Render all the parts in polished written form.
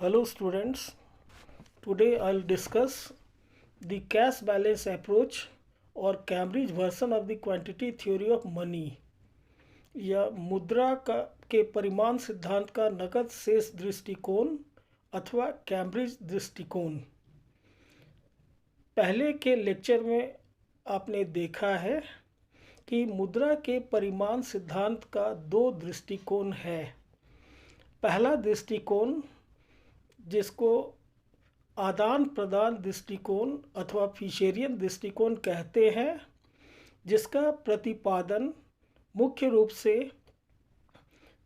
Hello students, today I'll discuss the cash balance approach or Cambridge version of the quantity theory of money या मुद्रा के परिमाण सिद्धांत का नकद शेष दृष्टिकोण अथवा कैम्ब्रिज दृष्टिकोण। पहले के लेक्चर में आपने देखा है कि मुद्रा के परिमाण सिद्धांत का दो दृष्टिकोण है। पहला दृष्टिकोण जिसको आदान प्रदान दृष्टिकोण अथवा फिशरियन दृष्टिकोण कहते हैं, जिसका प्रतिपादन मुख्य रूप से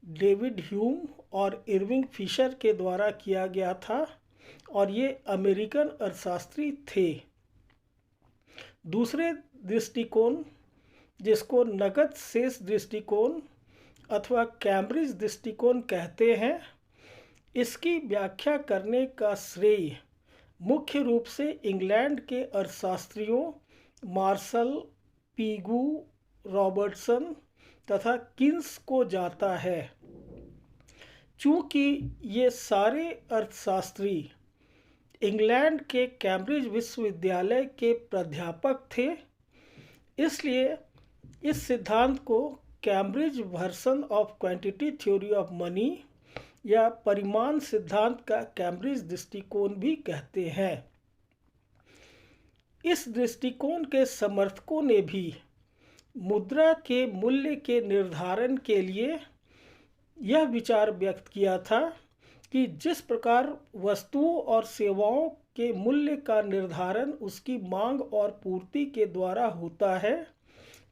डेविड ह्यूम और इरविंग फिशर के द्वारा किया गया था और ये अमेरिकन अर्थशास्त्री थे। दूसरे दृष्टिकोण जिसको नकद शेष दृष्टिकोण अथवा कैम्ब्रिज दृष्टिकोण कहते हैं, इसकी व्याख्या करने का श्रेय मुख्य रूप से इंग्लैंड के अर्थशास्त्रियों मार्शल, पीगू, रॉबर्टसन तथा किन्स को जाता है। चूँकि ये सारे अर्थशास्त्री इंग्लैंड के कैम्ब्रिज विश्वविद्यालय के प्राध्यापक थे, इसलिए इस सिद्धांत को Cambridge version of quantity theory of money या परिमाण सिद्धांत का कैम्ब्रिज दृष्टिकोण भी कहते हैं। इस दृष्टिकोण के समर्थकों ने भी मुद्रा के मूल्य के निर्धारण के लिए यह विचार व्यक्त किया था कि जिस प्रकार वस्तुओं और सेवाओं के मूल्य का निर्धारण उसकी मांग और पूर्ति के द्वारा होता है,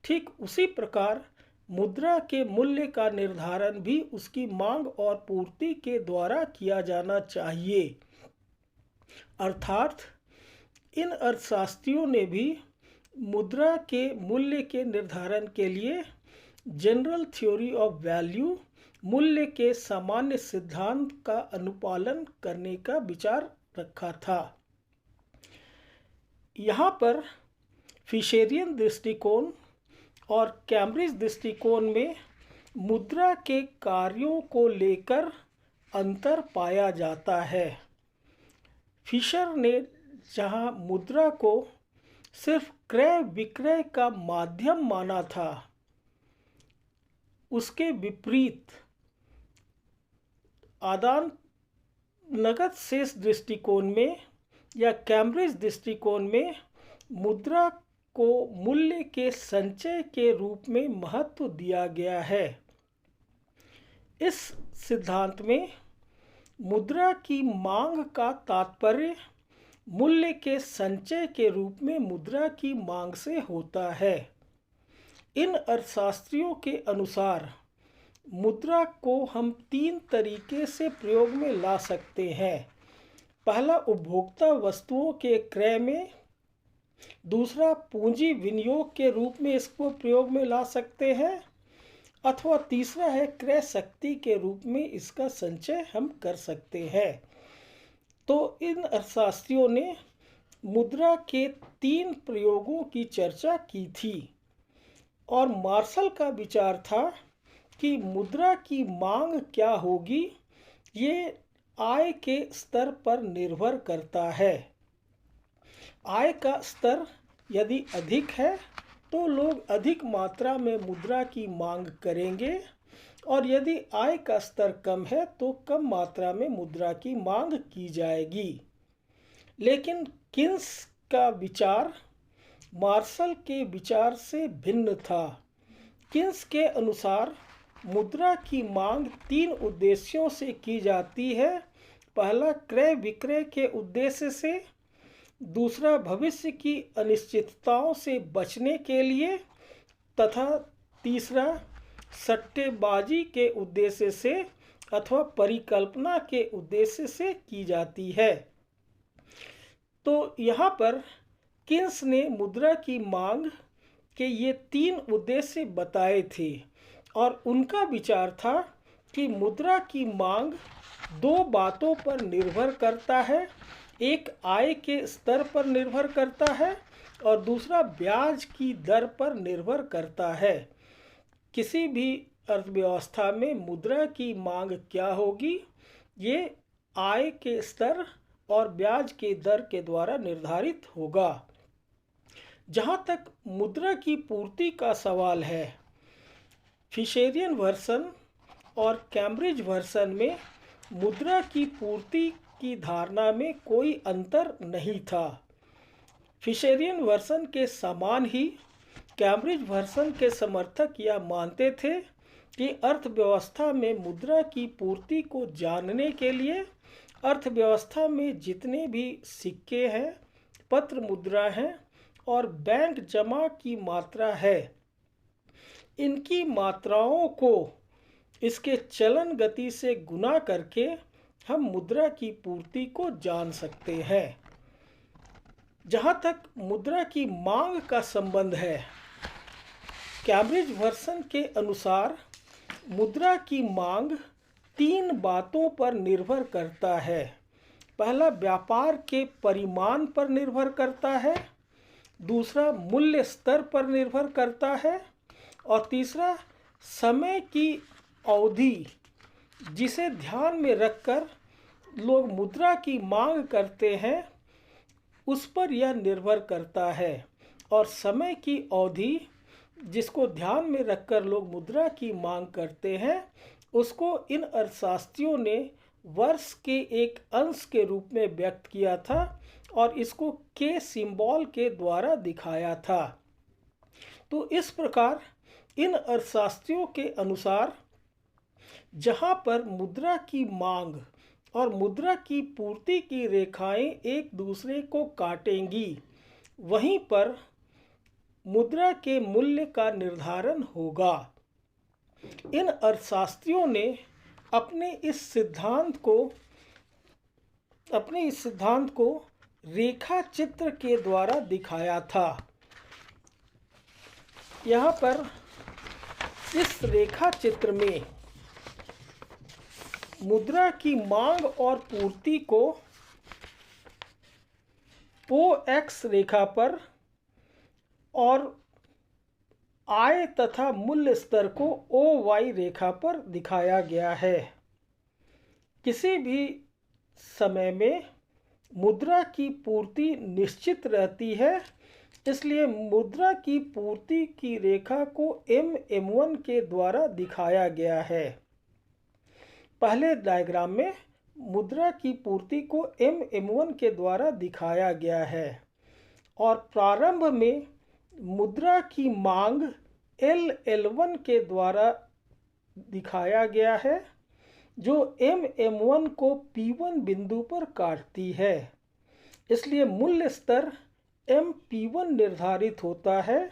ठीक उसी प्रकार मुद्रा के मूल्य का निर्धारण भी उसकी मांग और पूर्ति के द्वारा किया जाना चाहिए। अर्थात इन अर्थशास्त्रियों ने भी मुद्रा के मूल्य के निर्धारण के लिए जनरल थ्योरी ऑफ वैल्यू मूल्य के सामान्य सिद्धांत का अनुपालन करने का विचार रखा था। यहाँ पर फिशरियन दृष्टिकोण और कैम्ब्रिज दृष्टिकोण में मुद्रा के कार्यों को लेकर अंतर पाया जाता है। फिशर ने जहाँ मुद्रा को सिर्फ क्रय विक्रय का माध्यम माना था, उसके विपरीत आदान नकद शेष दृष्टिकोण में या कैम्ब्रिज दृष्टिकोण में मुद्रा को मूल्य के संचय के रूप में महत्व दिया गया है। इस सिद्धांत में मुद्रा की मांग का तात्पर्य मूल्य के संचय के रूप में मुद्रा की मांग से होता है। इन अर्थशास्त्रियों के अनुसार मुद्रा को हम तीन तरीके से प्रयोग में ला सकते हैं। पहला उपभोक्ता वस्तुओं के क्रय में, दूसरा पूंजी विनियोग के रूप में इसको प्रयोग में ला सकते हैं, अथवा तीसरा है क्रय शक्ति के रूप में इसका संचय हम कर सकते हैं। तो इन अर्थशास्त्रियों ने मुद्रा के तीन प्रयोगों की चर्चा की थी और मार्शल का विचार था कि मुद्रा की मांग क्या होगी, ये आय के स्तर पर निर्भर करता है। आय का स्तर यदि अधिक है तो लोग अधिक मात्रा में मुद्रा की मांग करेंगे और यदि आय का स्तर कम है तो कम मात्रा में मुद्रा की मांग की जाएगी। लेकिन किन्स का विचार मार्शल के विचार से भिन्न था। किन्स के अनुसार मुद्रा की मांग तीन उद्देश्यों से की जाती है। पहला क्रय विक्रय के उद्देश्य से, दूसरा भविष्य की अनिश्चितताओं से बचने के लिए तथा तीसरा सट्टेबाजी के उद्देश्य से अथवा परिकल्पना के उद्देश्य से की जाती है। तो यहाँ पर किन्स ने मुद्रा की मांग के ये तीन उद्देश्य बताए थे और उनका विचार था कि मुद्रा की मांग दो बातों पर निर्भर करता है। एक आय के स्तर पर निर्भर करता है और दूसरा ब्याज की दर पर निर्भर करता है। किसी भी अर्थव्यवस्था में मुद्रा की मांग क्या होगी, ये आय के स्तर और ब्याज के दर के द्वारा निर्धारित होगा। जहाँ तक मुद्रा की पूर्ति का सवाल है, फिशेरियन वर्सन और कैम्ब्रिज वर्सन में मुद्रा की पूर्ति की धारणा में कोई अंतर नहीं था। फिशेरियन वर्सन के समान ही कैम्ब्रिज वर्सन के समर्थक यह मानते थे कि अर्थव्यवस्था में मुद्रा की पूर्ति को जानने के लिए अर्थव्यवस्था में जितने भी सिक्के हैं, पत्र मुद्रा हैं और बैंक जमा की मात्रा है, इनकी मात्राओं को इसके चलन गति से गुना करके हम मुद्रा की पूर्ति को जान सकते हैं। जहाँ तक मुद्रा की मांग का संबंध है, कैम्ब्रिज वर्सन के अनुसार मुद्रा की मांग 3 बातों पर निर्भर करता है। पहला, व्यापार के परिमाण पर निर्भर करता है, दूसरा मूल्य स्तर पर निर्भर करता है और तीसरा समय की अवधि जिसे ध्यान में रखकर लोग मुद्रा की मांग करते हैं उस पर यह निर्भर करता है। और समय की अवधि जिसको ध्यान में रखकर लोग मुद्रा की मांग करते हैं उसको इन अर्थशास्त्रियों ने वर्ष के एक अंश के रूप में व्यक्त किया था और इसको के सिंबल के द्वारा दिखाया था। तो इस प्रकार इन अर्थशास्त्रियों के अनुसार जहाँ पर मुद्रा की मांग और मुद्रा की पूर्ति की रेखाएं एक दूसरे को काटेंगी, वहीं पर मुद्रा के मूल्य का निर्धारण होगा। इन अर्थशास्त्रियों ने अपने इस सिद्धांत को रेखा चित्र के द्वारा दिखाया था। यहाँ पर इस रेखा चित्र में मुद्रा की मांग और पूर्ति को OX रेखा पर और आय तथा मूल्य स्तर को OY रेखा पर दिखाया गया है। किसी भी समय में मुद्रा की पूर्ति निश्चित रहती है, इसलिए मुद्रा की पूर्ति की रेखा को MM1 के द्वारा दिखाया गया है। पहले डायग्राम में मुद्रा की पूर्ति को MM1 के द्वारा दिखाया गया है और प्रारंभ में मुद्रा की मांग LL1 के द्वारा दिखाया गया है जो MM1 को P1 बिंदु पर काटती है। इसलिए मूल्य स्तर MP1 निर्धारित होता है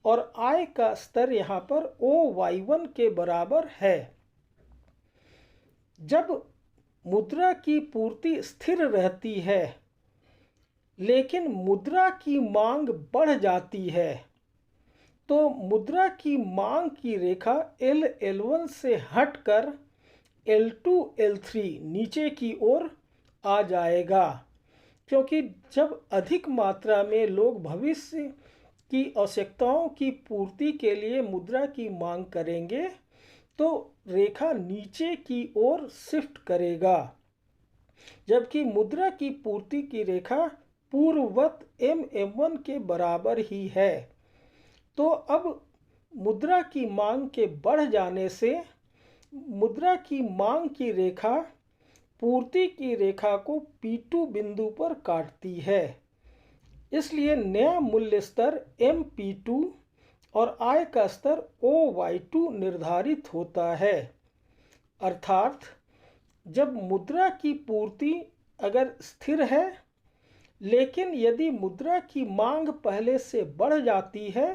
और आय का स्तर यहाँ पर OY1 के बराबर है। जब मुद्रा की पूर्ति स्थिर रहती है लेकिन मुद्रा की मांग बढ़ जाती है तो मुद्रा की मांग की रेखा LL1 से हटकर L2 L3 नीचे की ओर आ जाएगा, क्योंकि जब अधिक मात्रा में लोग भविष्य की आवश्यकताओं की पूर्ति के लिए मुद्रा की मांग करेंगे तो रेखा नीचे की ओर शिफ्ट करेगा, जबकि मुद्रा की पूर्ति की रेखा पूर्ववत MM1 के बराबर ही है। तो अब मुद्रा की मांग के बढ़ जाने से मुद्रा की मांग की रेखा पूर्ति की रेखा को P2 बिंदु पर काटती है। इसलिए नया मूल्य स्तर MP2 और आय का स्तर OY2 निर्धारित होता है। अर्थात जब मुद्रा की पूर्ति अगर स्थिर है लेकिन यदि मुद्रा की मांग पहले से बढ़ जाती है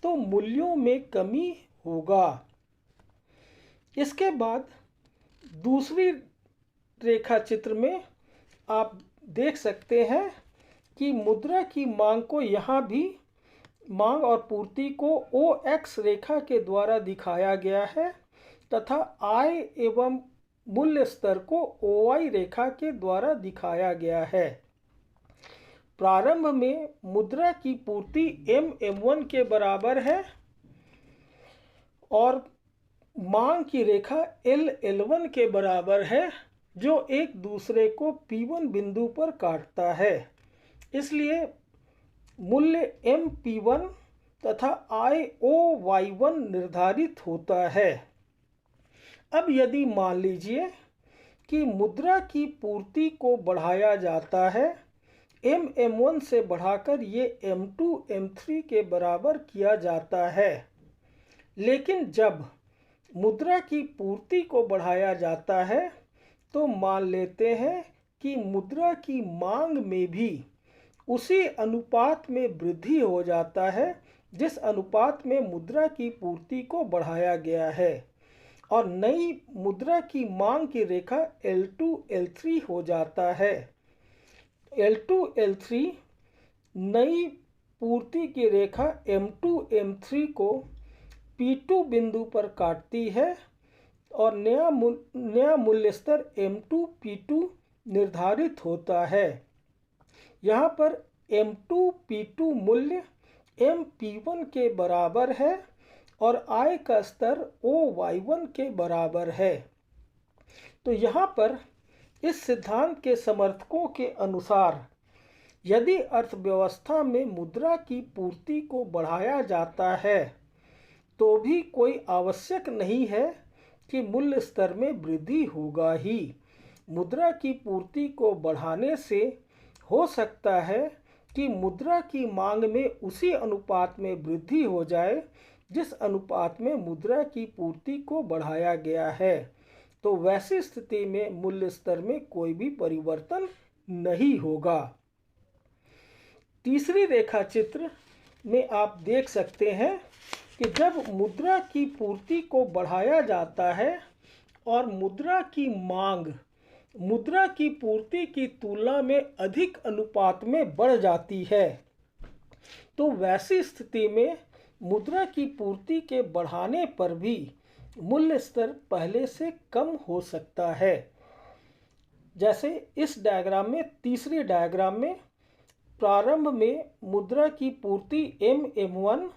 तो मूल्यों में कमी होगा। इसके बाद दूसरी रेखा चित्र में आप देख सकते हैं कि मुद्रा की मांग को यहाँ भी मांग और पूर्ति को OX रेखा के द्वारा दिखाया गया है तथा आय एवं मूल्य स्तर को OY रेखा के द्वारा दिखाया गया है। प्रारंभ में मुद्रा की पूर्ति MM1 के बराबर है और मांग की रेखा LL1 के बराबर है, जो एक दूसरे को P1 बिंदु पर काटता है। इसलिए मूल्य MP1 तथा IOY1 निर्धारित होता है। अब यदि मान लीजिए कि मुद्रा की पूर्ति को बढ़ाया जाता है, M1 से बढ़ाकर ये M2 M3 के बराबर किया जाता है, लेकिन जब मुद्रा की पूर्ति को बढ़ाया जाता है तो मान लेते हैं कि मुद्रा की मांग में भी उसी अनुपात में वृद्धि हो जाता है जिस अनुपात में मुद्रा की पूर्ति को बढ़ाया गया है, और नई मुद्रा की मांग की रेखा L2 L3 हो जाता है। L2 L3 नई पूर्ति की रेखा M2 M3 को P2 बिंदु पर काटती है और नया मूल्य स्तर M2 P2 निर्धारित होता है। यहाँ पर M2 P2 मूल्य MP1 के बराबर है और I का स्तर OY1 के बराबर है। तो यहाँ पर इस सिद्धांत के समर्थकों के अनुसार यदि अर्थव्यवस्था में मुद्रा की पूर्ति को बढ़ाया जाता है तो भी कोई आवश्यक नहीं है कि मूल्य स्तर में वृद्धि होगा ही। मुद्रा की पूर्ति को बढ़ाने से हो सकता है कि मुद्रा की मांग में उसी अनुपात में वृद्धि हो जाए जिस अनुपात में मुद्रा की पूर्ति को बढ़ाया गया है। तो वैसी स्थिति में मूल्य स्तर में कोई भी परिवर्तन नहीं होगा। तीसरी रेखा चित्र में आप देख सकते हैं कि जब मुद्रा की पूर्ति को बढ़ाया जाता है और मुद्रा की मांग मुद्रा की पूर्ति की तुलना में अधिक अनुपात में बढ़ जाती है, तो वैसी स्थिति में मुद्रा की पूर्ति के बढ़ाने पर भी मूल्य स्तर पहले से कम हो सकता है। जैसे इस डायग्राम में, तीसरी डायग्राम में प्रारंभ में मुद्रा की पूर्ति M1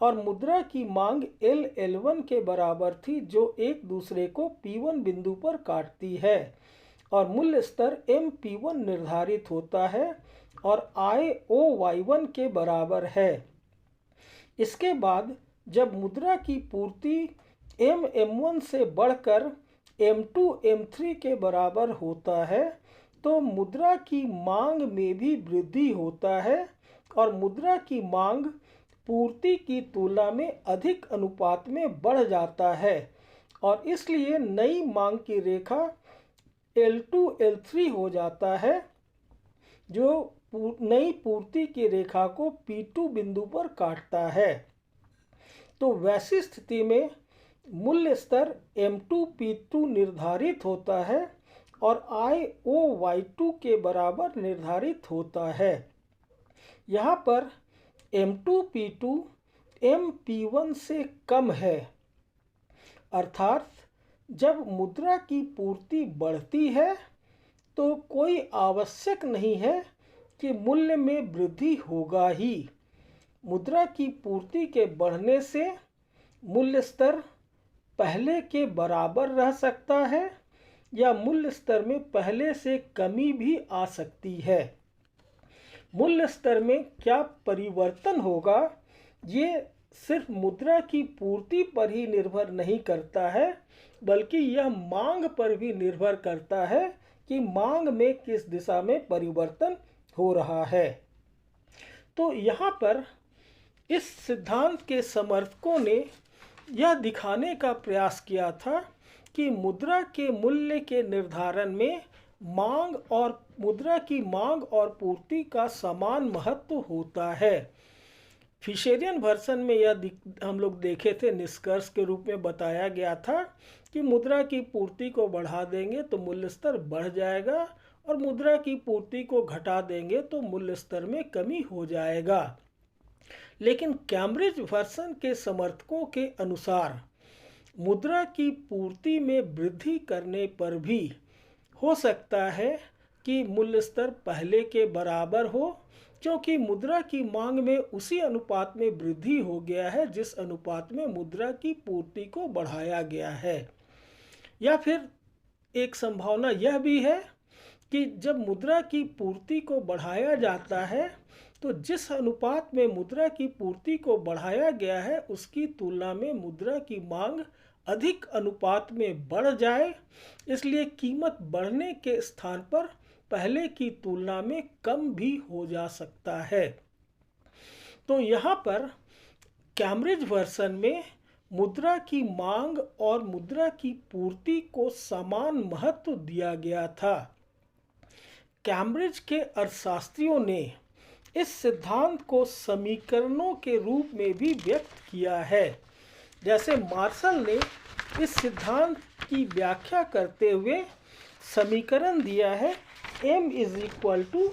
और मुद्रा की मांग L1 के बराबर थी, जो एक दूसरे को P1 बिंदु पर काटती है, और मूल्य स्तर MP1 निर्धारित होता है और IOY1 के बराबर है। इसके बाद जब मुद्रा की पूर्ति M1 से बढ़कर M2 M3 के बराबर होता है तो मुद्रा की मांग में भी वृद्धि होता है और मुद्रा की मांग पूर्ति की तुलना में अधिक अनुपात में बढ़ जाता है, और इसलिए नई मांग की रेखा L2 L3 हो जाता है, जो नई पूर्ति की रेखा को P2 बिंदु पर काटता है। तो वैसी स्थिति में मूल्य स्तर M2 P2 निर्धारित होता है और IOY2 के बराबर निर्धारित होता है। यहाँ पर M2 P2 MP1 से कम है, अर्थात जब मुद्रा की पूर्ति बढ़ती है तो कोई आवश्यक नहीं है कि मूल्य में वृद्धि होगा ही। मुद्रा की पूर्ति के बढ़ने से मूल्य स्तर पहले के बराबर रह सकता है या मूल्य स्तर में पहले से कमी भी आ सकती है। मूल्य स्तर में क्या परिवर्तन होगा ये सिर्फ मुद्रा की पूर्ति पर ही निर्भर नहीं करता है, बल्कि यह मांग पर भी निर्भर करता है कि मांग में किस दिशा में परिवर्तन हो रहा है। तो यहाँ पर इस सिद्धांत के समर्थकों ने यह दिखाने का प्रयास किया था कि मुद्रा के मूल्य के निर्धारण में मुद्रा की मांग और पूर्ति का समान महत्व होता है। फिशरियन वर्सन में यह हम लोग देखे थे, निष्कर्ष के रूप में बताया गया था कि मुद्रा की पूर्ति को बढ़ा देंगे तो मूल्य स्तर बढ़ जाएगा और मुद्रा की पूर्ति को घटा देंगे तो मूल्य स्तर में कमी हो जाएगा। लेकिन कैम्ब्रिज वर्सन के समर्थकों के अनुसार मुद्रा की पूर्ति में वृद्धि करने पर भी हो सकता है कि मूल्य स्तर पहले के बराबर हो, क्योंकि मुद्रा की मांग में उसी अनुपात में वृद्धि हो गया है जिस अनुपात में मुद्रा की पूर्ति को बढ़ाया गया है। या फिर एक संभावना यह भी है कि जब मुद्रा की पूर्ति को बढ़ाया जाता है तो जिस अनुपात में मुद्रा की पूर्ति को बढ़ाया गया है उसकी तुलना में मुद्रा की मांग अधिक अनुपात में बढ़ जाए, इसलिए कीमत बढ़ने के स्थान पर पहले की तुलना में कम भी हो जा सकता है। तो यहाँ पर कैम्ब्रिज वर्सन में मुद्रा की मांग और मुद्रा की पूर्ति को समान महत्व दिया गया था। कैम्ब्रिज के अर्थशास्त्रियों ने इस सिद्धांत को समीकरणों के रूप में भी व्यक्त किया है। जैसे मार्शल ने इस सिद्धांत की व्याख्या करते हुए समीकरण दिया है m is equal to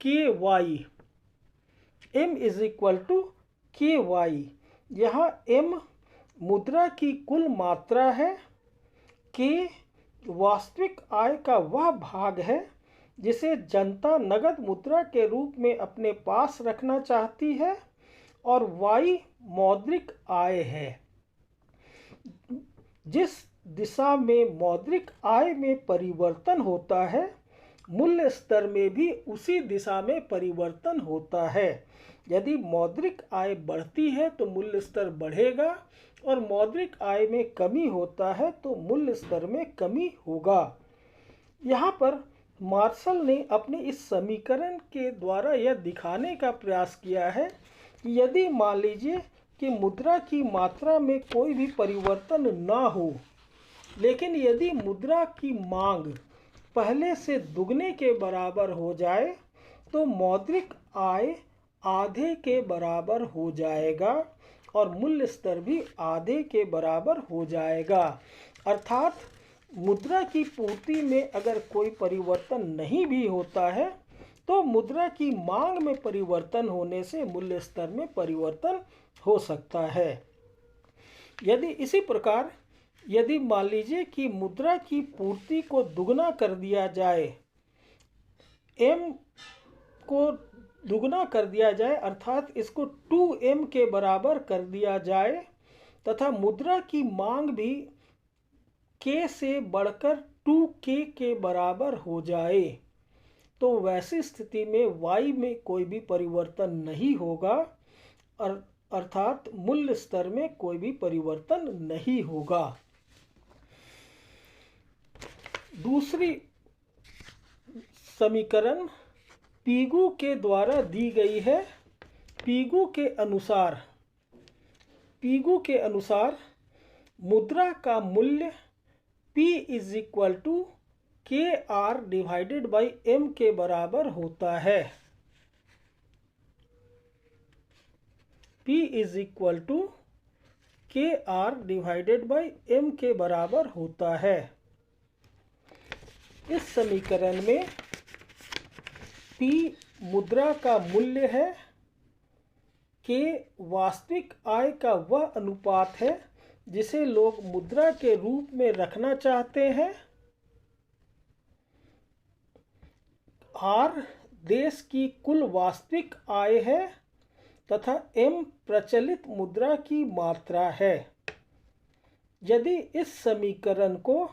K Y. m is equal to K Y. यहाँ m मुद्रा की कुल मात्रा है, k वास्तविक आय का वह भाग है जिसे जनता नगद मुद्रा के रूप में अपने पास रखना चाहती है, और y मौद्रिक आय है। जिस दिशा में मौद्रिक आय में परिवर्तन होता है मूल्य स्तर में भी उसी दिशा में परिवर्तन होता है। यदि मौद्रिक आय बढ़ती है तो मूल्य स्तर बढ़ेगा, और मौद्रिक आय में कमी होता है तो मूल्य स्तर में कमी होगा। यहाँ पर मार्शल ने अपने इस समीकरण के द्वारा यह दिखाने का प्रयास किया है कि यदि मान लीजिए कि मुद्रा की मात्रा में कोई भी परिवर्तन ना हो, लेकिन यदि मुद्रा की मांग पहले से दुगने के बराबर हो जाए तो मौद्रिक आय आधे के बराबर हो जाएगा और मूल्य स्तर भी आधे के बराबर हो जाएगा। अर्थात मुद्रा की पूर्ति में अगर कोई परिवर्तन नहीं भी होता है तो मुद्रा की मांग में परिवर्तन होने से मूल्य स्तर में परिवर्तन हो सकता है। यदि इसी प्रकार यदि मान लीजिए कि मुद्रा की पूर्ति को दुगना कर दिया जाए, m को दुगना कर दिया जाए अर्थात इसको 2m के बराबर कर दिया जाए तथा मुद्रा की मांग भी k से बढ़कर 2k के बराबर हो जाए, तो वैसी स्थिति में y में कोई भी परिवर्तन नहीं होगा, अर्थात मूल्य स्तर में कोई भी परिवर्तन नहीं होगा। दूसरी समीकरण पीगू के द्वारा दी गई है। पीगू के अनुसार मुद्रा का मूल्य P इज इक्वल टू के आर डिवाइडेड बाई m के बराबर होता है। P इज इक्वल टू के आर डिवाइडेड बाई m के बराबर होता है। इस समीकरण में P मुद्रा का मूल्य है, K वास्तविक आय का वह अनुपात है जिसे लोग मुद्रा के रूप में रखना चाहते हैं, R देश की कुल वास्तविक आय है तथा M प्रचलित मुद्रा की मात्रा है। यदि इस समीकरण को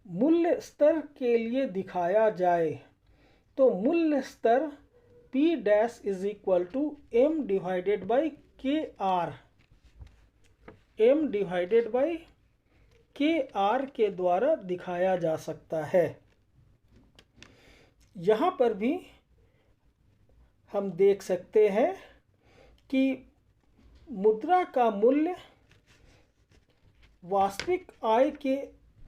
मूल्य स्तर के लिए दिखाया जाए तो मूल्य स्तर P dash is equal to M divided by K R, M divided by K R के द्वारा दिखाया जा सकता है। यहाँ पर भी हम देख सकते हैं कि मुद्रा का मूल्य वास्तविक आय के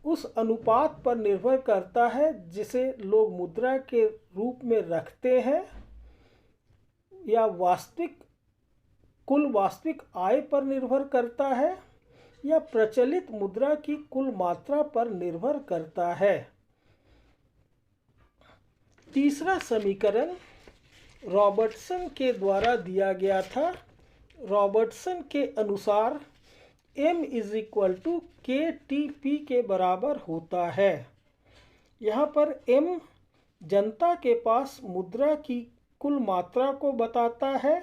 उस अनुपात पर निर्भर करता है जिसे लोग मुद्रा के रूप में रखते हैं, या कुल वास्तविक आय पर निर्भर करता है, या प्रचलित मुद्रा की कुल मात्रा पर निर्भर करता है। तीसरा समीकरण रॉबर्टसन के द्वारा दिया गया था। रॉबर्टसन के अनुसार m इज इक्वल टू के टी पी के बराबर होता है। यहाँ पर m जनता के पास मुद्रा की कुल मात्रा को बताता है,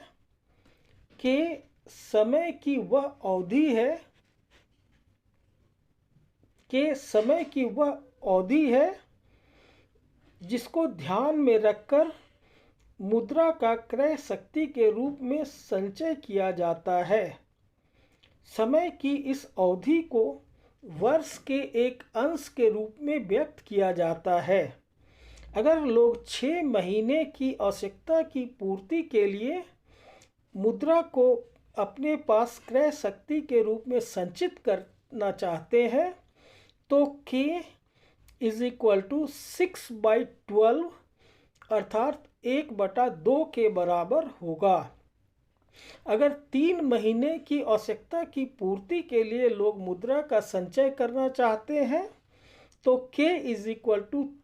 k समय की वह अवधि है, k समय की वह अवधि है जिसको ध्यान में रखकर मुद्रा का क्रय शक्ति के रूप में संचय किया जाता है। समय की इस अवधि को वर्ष के एक अंश के रूप में व्यक्त किया जाता है। अगर लोग 6 महीने की आवश्यकता की पूर्ति के लिए मुद्रा को अपने पास क्रय शक्ति के रूप में संचित करना चाहते हैं तो K = 6/12 अर्थात 1/2 के बराबर होगा। अगर 3 महीने की आवश्यकता की पूर्ति के लिए लोग मुद्रा का संचय करना चाहते हैं तो K =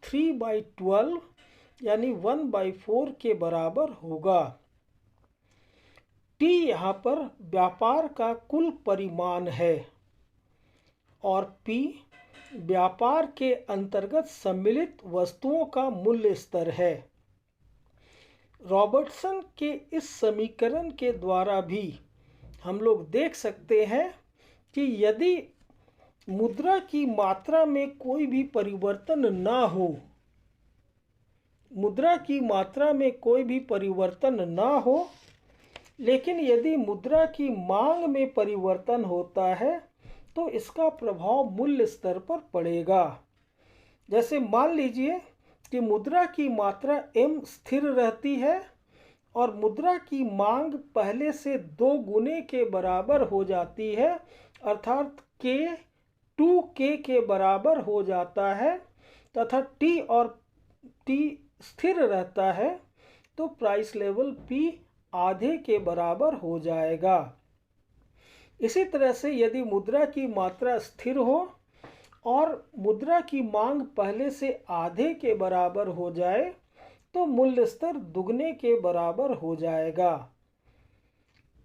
3/12 यानी 1/4 के बराबर होगा। T यहाँ पर व्यापार का कुल परिमाण है और P व्यापार के अंतर्गत सम्मिलित वस्तुओं का मूल्य स्तर है। रॉबर्टसन के इस समीकरण के द्वारा भी हम लोग देख सकते हैं कि यदि मुद्रा की मात्रा में कोई भी परिवर्तन ना हो, लेकिन यदि मुद्रा की मांग में परिवर्तन होता है तो इसका प्रभाव मूल्य स्तर पर पड़ेगा। जैसे मान लीजिए कि मुद्रा की मात्रा M स्थिर रहती है और मुद्रा की मांग पहले से 2 गुने के बराबर हो जाती है अर्थात K 2K के बराबर हो जाता है तथा T स्थिर रहता है तो प्राइस लेवल P आधे के बराबर हो जाएगा। इसी तरह से यदि मुद्रा की मात्रा स्थिर हो और मुद्रा की मांग पहले से आधे के बराबर हो जाए तो मूल्य स्तर दुगने के बराबर हो जाएगा।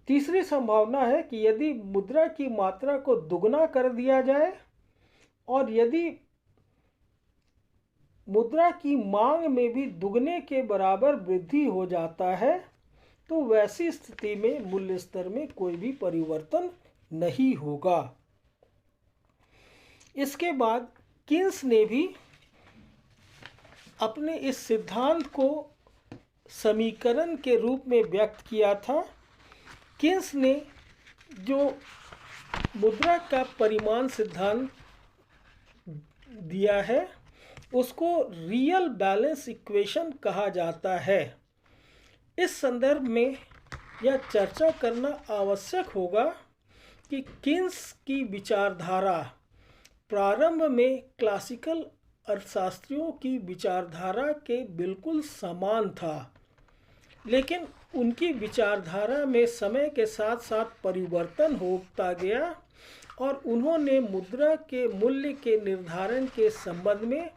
तीसरी संभावना है कि यदि मुद्रा की मात्रा को दुगना कर दिया जाए और यदि मुद्रा की मांग में भी दुगने के बराबर वृद्धि हो जाता है तो वैसी स्थिति में मूल्य स्तर में कोई भी परिवर्तन नहीं होगा। इसके बाद किन्स ने भी अपने इस सिद्धांत को समीकरण के रूप में व्यक्त किया था। किन्स ने जो मुद्रा का परिमाण सिद्धांत दिया है उसको रियल बैलेंस इक्वेशन कहा जाता है। इस संदर्भ में यह चर्चा करना आवश्यक होगा कि किन्स की विचारधारा प्रारंभ में क्लासिकल अर्थशास्त्रियों की विचारधारा के बिल्कुल समान था, लेकिन उनकी विचारधारा में समय के साथ साथ परिवर्तन होता गया और उन्होंने मुद्रा के मूल्य के निर्धारण के संबंध में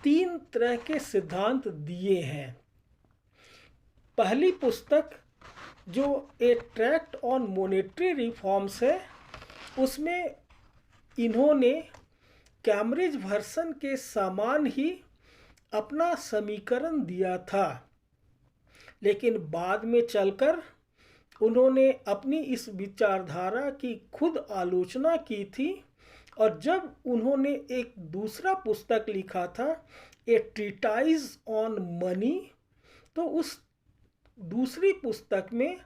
3 तरह के सिद्धांत दिए हैं। पहली पुस्तक जो ए ट्रैक्ट ऑन मॉनेटरी रिफॉर्म्स है उसमें इन्होंने कैम्ब्रिज वर्सन के समान ही अपना समीकरण दिया था, लेकिन बाद में चलकर उन्होंने अपनी इस विचारधारा की खुद आलोचना की थी और जब उन्होंने एक दूसरा पुस्तक लिखा था ए ट्रीटाइज ऑन मनी तो उस दूसरी पुस्तक में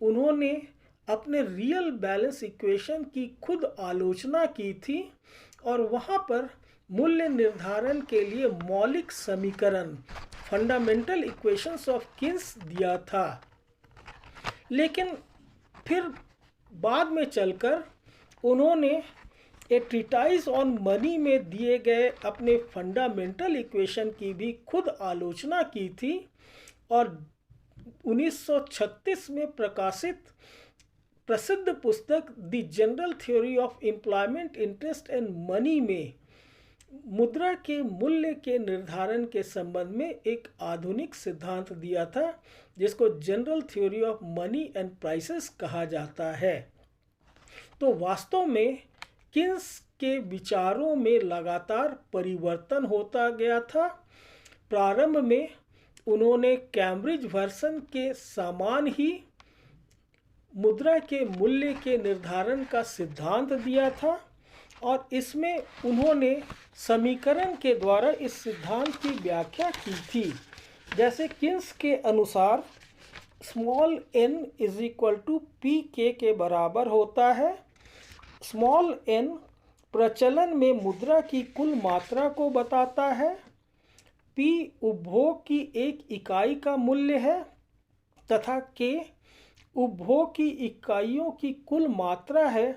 उन्होंने अपने रियल बैलेंस इक्वेशन की खुद आलोचना की थी और वहाँ पर मूल्य निर्धारण के लिए मौलिक समीकरण फंडामेंटल इक्वेशंस ऑफ किन्स दिया था। लेकिन फिर बाद में चलकर उन्होंने ए ट्रीटाइज ऑन मनी में दिए गए अपने फंडामेंटल इक्वेशन की भी खुद आलोचना की थी और 1936 में प्रकाशित प्रसिद्ध पुस्तक the general theory of employment interest and money में मुद्रा के मूल्य के निर्धारण के संबंध में एक आधुनिक सिद्धांत दिया था जिसको general theory of money and prices कहा जाता है। तो वास्तव में किन्स के विचारों में लगातार परिवर्तन होता गया था। प्रारंभ में उन्होंने कैम्ब्रिज वर्सन के समान ही मुद्रा के मूल्य के निर्धारण का सिद्धांत दिया था और इसमें उन्होंने समीकरण के द्वारा इस सिद्धांत की व्याख्या की थी। जैसे किन्स के अनुसार small n is equal to P के बराबर होता है। स्मॉल n प्रचलन में मुद्रा की कुल मात्रा को बताता है। p उपभोग की एक इकाई का मूल्य है तथा k उपभोग की इकाइयों की कुल मात्रा है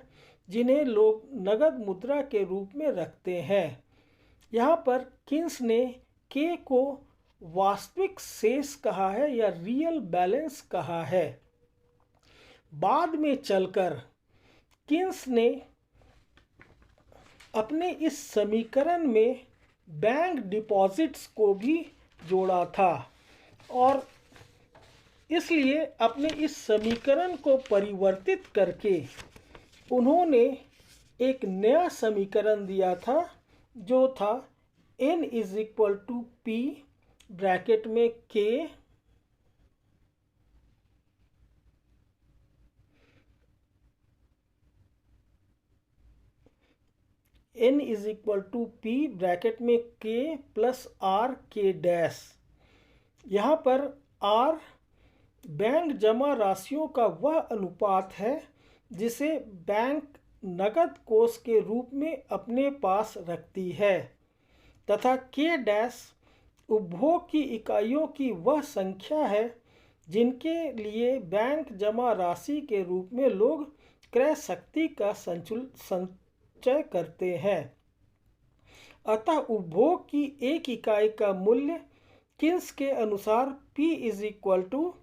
जिन्हें लोग नगद मुद्रा के रूप में रखते हैं। यहाँ पर किन्स ने k को वास्तविक शेष कहा है या रियल बैलेंस कहा है। बाद में चलकर किन्स ने अपने इस समीकरण में बैंक डिपॉजिट्स को भी जोड़ा था और इसलिए अपने इस समीकरण को परिवर्तित करके उन्होंने एक नया समीकरण दिया था जो था n is equal to P bracket में k n is equal to P bracket में k plus R K dash. यहाँ पर r बैंक जमा राशियों का वह अनुपात है जिसे बैंक नकद कोष के रूप में अपने पास रखती है तथा k डैश उपभोग की इकाइयों की वह संख्या है जिनके लिए बैंक जमा राशि के रूप में लोग क्रय शक्ति का संचय करते हैं। अतः उपभोग की एक इकाई का मूल्य किन्स के अनुसार P is equal to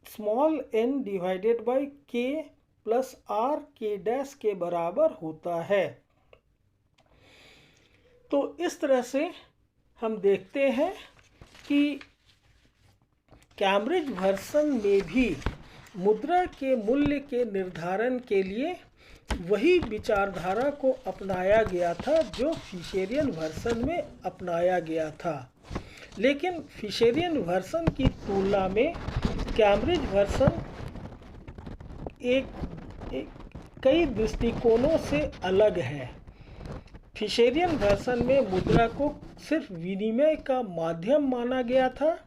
small n divided by k plus R K dash के बराबर होता है। तो इस तरह से हम देखते हैं कि कैम्ब्रिज वर्सन में भी मुद्रा के मूल्य के निर्धारण के लिए वही विचारधारा को अपनाया गया था जो फिशरियन वर्सन में अपनाया गया था। लेकिन फिशरियन वर्सन की तुलना में कैम्ब्रिज वर्सन कई दृष्टिकोणों से अलग है। फिशरियन वर्सन में मुद्रा को सिर्फ विनिमय का माध्यम माना गया था,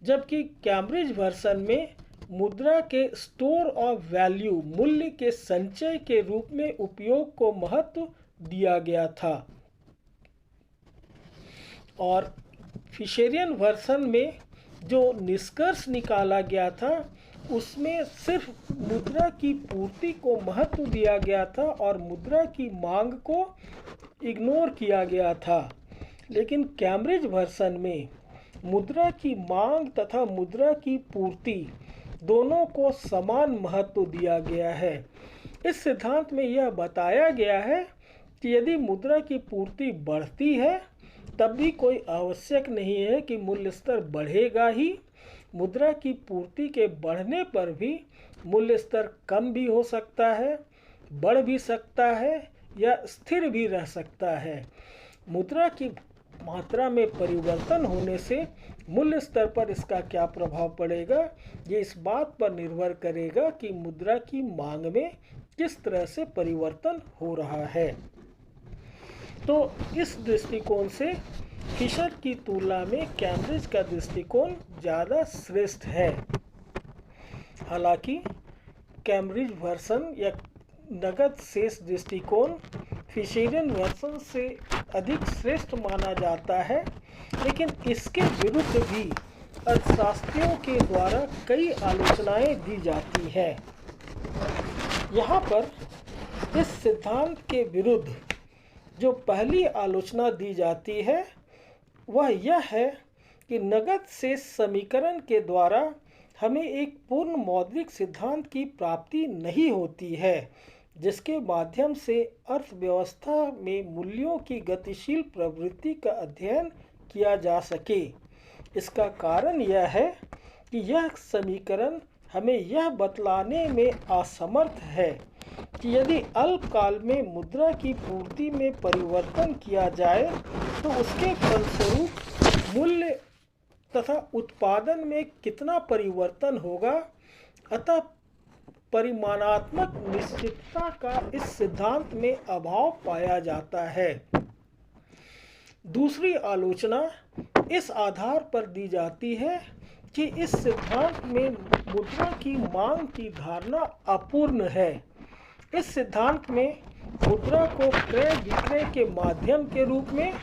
जबकि कैम्ब्रिज वर्सन में मुद्रा के स्टोर ऑफ वैल्यू मूल्य के संचय के रूप में उपयोग को महत्व दिया गया था। और फिशरियन वर्सन में जो निष्कर्ष निकाला गया था उसमें सिर्फ मुद्रा की पूर्ति को महत्व दिया गया था और मुद्रा की मांग को इग्नोर किया गया था। लेकिन कैम्ब्रिज वर्सन में मुद्रा की मांग तथा मुद्रा की पूर्ति दोनों को समान महत्व दिया गया है। इस सिद्धांत में यह बताया गया है कि यदि मुद्रा की पूर्ति बढ़ती है तब भी कोई आवश्यक नहीं है कि मूल्य स्तर बढ़ेगा ही। मुद्रा की पूर्ति के बढ़ने पर भी मूल्य स्तर कम भी हो सकता है, बढ़ भी सकता है या स्थिर भी रह सकता है। मुद्रा की मात्रा में परिवर्तन होने से मूल्य स्तर पर इसका क्या प्रभाव पड़ेगा, ये इस बात पर निर्भर करेगा कि मुद्रा की मांग में किस तरह से परिवर्तन हो रहा है। तो इस दृष्टिकोण से फिशर की तुलना में कैम्ब्रिज का दृष्टिकोण ज़्यादा श्रेष्ठ है। हालांकि कैम्ब्रिज वर्सन या नगद शेष दृष्टिकोण फिशरियन वर्सन से अधिक श्रेष्ठ माना जाता है, लेकिन इसके विरुद्ध भी अर्थशास्त्रियों के द्वारा कई आलोचनाएं दी जाती हैं। यहाँ पर इस सिद्धांत के विरुद्ध जो पहली आलोचना दी जाती है वह यह है कि नगद शेष समीकरण के द्वारा हमें एक पूर्ण मौद्रिक सिद्धांत की प्राप्ति नहीं होती है जिसके माध्यम से अर्थव्यवस्था में मूल्यों की गतिशील प्रवृत्ति का अध्ययन किया जा सके। इसका कारण यह है कि यह समीकरण हमें यह बतलाने में असमर्थ है कि यदि अल्पकाल में मुद्रा की पूर्ति में परिवर्तन किया जाए तो उसके फलस्वरूप मूल्य तथा उत्पादन में कितना परिवर्तन होगा। अतः परिमाणात्मक निश्चितता का इस सिद्धांत में अभाव पाया जाता है। दूसरी आलोचना इस आधार पर दी जाती है कि इस सिद्धांत में मुद्रा की मांग की धारणा अपूर्ण है। इस सिद्धांत में मुद्रा को क्रय विक्रय के माध्यम के रूप में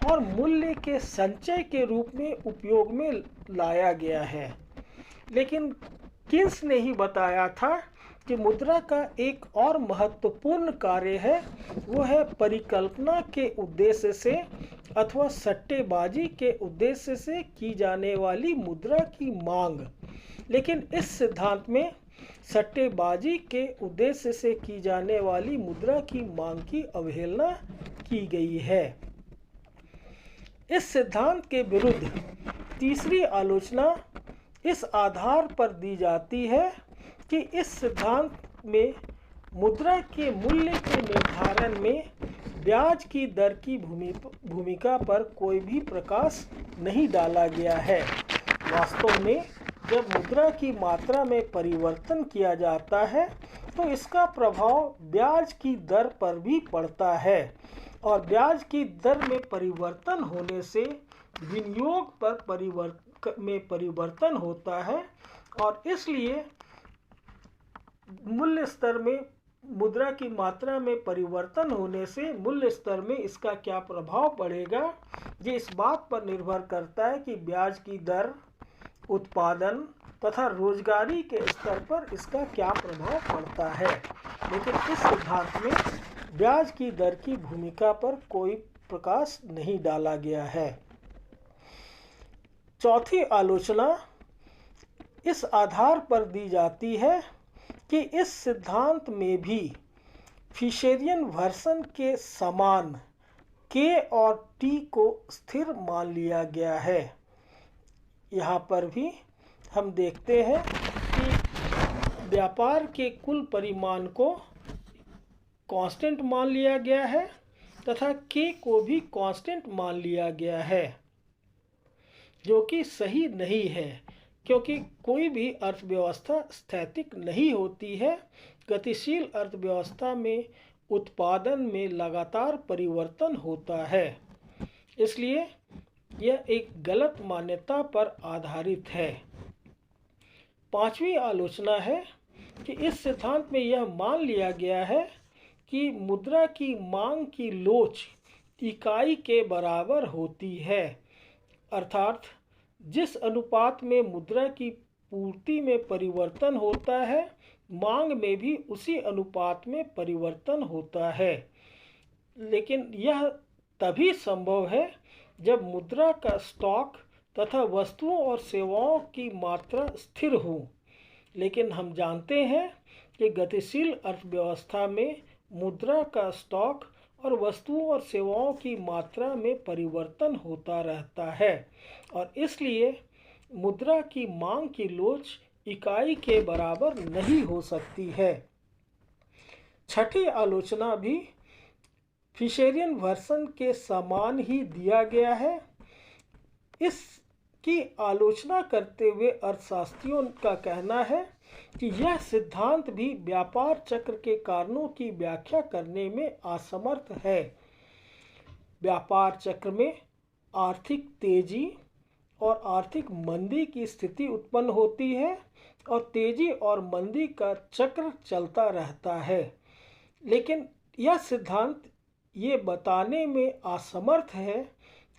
और मूल्य के संचय के रूप में उपयोग में लाया गया है, लेकिन किन्स ने ही बताया था कि मुद्रा का एक और महत्वपूर्ण कार्य है, वो है परिकल्पना के उद्देश्य से अथवा सट्टेबाजी के उद्देश्य से की जाने वाली मुद्रा की मांग। लेकिन इस सिद्धांत में सट्टेबाजी के उद्देश्य से की जाने वाली मुद्रा की मांग की अवहेलना की गई है। इस सिद्धांत के विरुद्ध तीसरी आलोचना इस आधार पर दी जाती है कि इस सिद्धांत में मुद्रा के मूल्य के निर्धारण में ब्याज की दर की भूमिका पर कोई भी प्रकाश नहीं डाला गया है। वास्तव में जब मुद्रा की मात्रा में परिवर्तन किया जाता है तो इसका प्रभाव ब्याज की दर पर भी पड़ता है, और ब्याज की दर में परिवर्तन होने से विनियोग पर परिवर्तन होता है, और इसलिए मूल्य स्तर में मुद्रा की मात्रा में परिवर्तन होने से मूल्य स्तर में इसका क्या प्रभाव पड़ेगा, ये इस बात पर निर्भर करता है कि ब्याज की दर, उत्पादन तथा रोजगारी के स्तर पर इसका क्या प्रभाव पड़ता है। लेकिन इस सिद्धांत में ब्याज की दर की भूमिका पर कोई प्रकाश नहीं डाला गया है। चौथी आलोचना इस आधार पर दी जाती है कि इस सिद्धांत में भी फिशरियन वर्सन के समान के और टी को स्थिर मान लिया गया है। यहाँ पर भी हम देखते हैं कि व्यापार के कुल परिमाण को कांस्टेंट मान लिया गया है तथा के को भी कांस्टेंट मान लिया गया है, जो कि सही नहीं है, क्योंकि कोई भी अर्थव्यवस्था स्थैतिक नहीं होती है। गतिशील अर्थव्यवस्था में उत्पादन में लगातार परिवर्तन होता है, इसलिए यह एक गलत मान्यता पर आधारित है। पांचवी आलोचना है कि इस सिद्धांत में यह मान लिया गया है कि मुद्रा की मांग की लोच इकाई के बराबर होती है, अर्थात जिस अनुपात में मुद्रा की पूर्ति में परिवर्तन होता है, मांग में भी उसी अनुपात में परिवर्तन होता है। लेकिन यह तभी संभव है जब मुद्रा का स्टॉक तथा वस्तुओं और सेवाओं की मात्रा स्थिर हो। लेकिन हम जानते हैं कि गतिशील अर्थव्यवस्था में मुद्रा का स्टॉक और वस्तुओं और सेवाओं की मात्रा में परिवर्तन होता रहता है, और इसलिए मुद्रा की मांग की लोच इकाई के बराबर नहीं हो सकती है। छठी आलोचना भी फिशरियन वर्सन के समान ही दिया गया है। इसकी आलोचना करते हुए अर्थशास्त्रियों का कहना है कि यह सिद्धांत भी व्यापार चक्र के कारणों की व्याख्या करने में असमर्थ है। व्यापार चक्र में आर्थिक तेजी और आर्थिक मंदी की स्थिति उत्पन्न होती है और तेजी और मंदी का चक्र चलता रहता है, लेकिन यह सिद्धांत ये बताने में असमर्थ है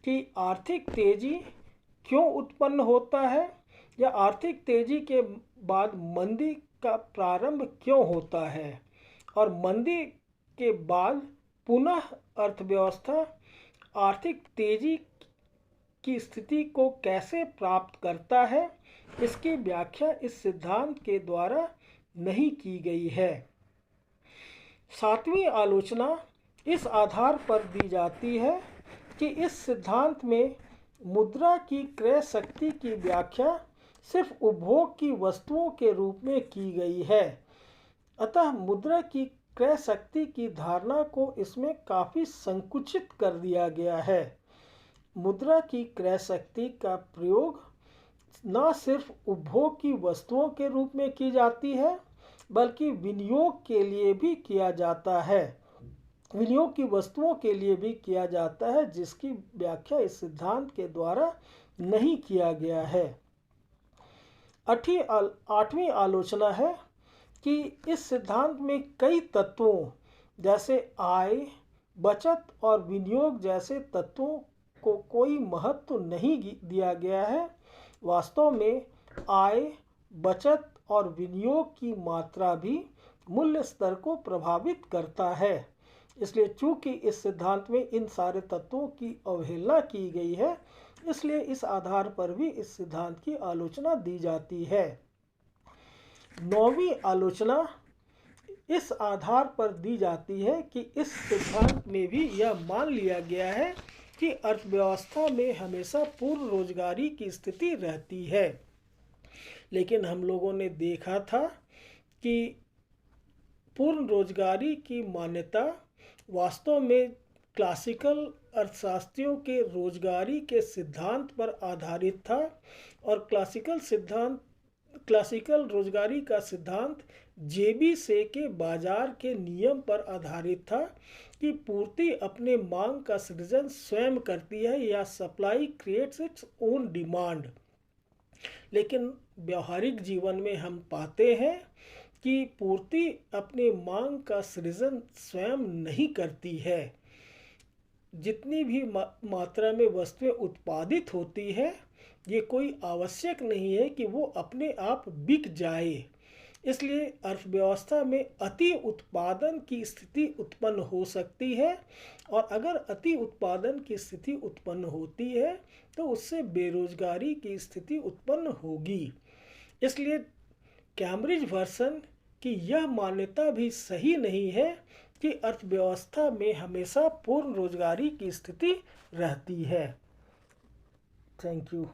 कि आर्थिक तेजी क्यों उत्पन्न होता है या आर्थिक तेजी के बाद मंदी का प्रारंभ क्यों होता है, और मंदी के बाद पुनः अर्थव्यवस्था आर्थिक तेजी की स्थिति को कैसे प्राप्त करता है, इसकी व्याख्या इस सिद्धांत के द्वारा नहीं की गई है। सातवीं आलोचना इस आधार पर दी जाती है कि इस सिद्धांत में मुद्रा की क्रय शक्ति की व्याख्या सिर्फ उपभोग की वस्तुओं के रूप में की गई है, अतः मुद्रा की क्रय शक्ति की धारणा को इसमें काफ़ी संकुचित कर दिया गया है। मुद्रा की क्रय शक्ति का प्रयोग न सिर्फ उपभोग की वस्तुओं के रूप में की जाती है, बल्कि विनियोग के लिए भी किया जाता है, विनियोग की वस्तुओं के लिए भी किया जाता है, जिसकी व्याख्या इस सिद्धांत के द्वारा नहीं किया गया है। आठवीं आलोचना है कि इस सिद्धांत में कई तत्वों जैसे आय, बचत और विनियोग जैसे तत्वों को कोई महत्व नहीं दिया गया है। वास्तव में आय, बचत और विनियोग की मात्रा भी मूल्य स्तर को प्रभावित करता है। इसलिए चूंकि इस सिद्धांत में इन सारे तत्वों की अवहेलना की गई है, इसलिए इस आधार पर भी इस सिद्धांत की आलोचना दी जाती है। नौवीं आलोचना इस आधार पर दी जाती है कि इस सिद्धांत में भी यह मान लिया गया है कि अर्थव्यवस्था में हमेशा पूर्ण रोजगारी की स्थिति रहती है। लेकिन हम लोगों ने देखा था कि पूर्ण रोजगारी की मान्यता वास्तव में क्लासिकल अर्थशास्त्रियों के रोजगारी के सिद्धांत पर आधारित था, और क्लासिकल रोजगारी का सिद्धांत जेबी से के बाजार के नियम पर आधारित था कि पूर्ति अपने मांग का सृजन स्वयं करती है या supply creates its own demand. लेकिन व्यवहारिक जीवन में हम पाते हैं कि पूर्ति अपने मांग का सृजन स्वयं नहीं करती है। जितनी भी मात्रा में वस्तुएं उत्पादित होती है, ये कोई आवश्यक नहीं है कि वो अपने आप बिक जाए। इसलिए अर्थव्यवस्था में अति उत्पादन की स्थिति उत्पन्न हो सकती है, और अगर अति उत्पादन की स्थिति उत्पन्न होती है तो उससे बेरोजगारी की स्थिति उत्पन्न होगी। इसलिए कैम्ब्रिज वर्सन की यह मान्यता भी सही नहीं है कि अर्थव्यवस्था में हमेशा पूर्ण रोजगारी की स्थिति रहती है। Thank you.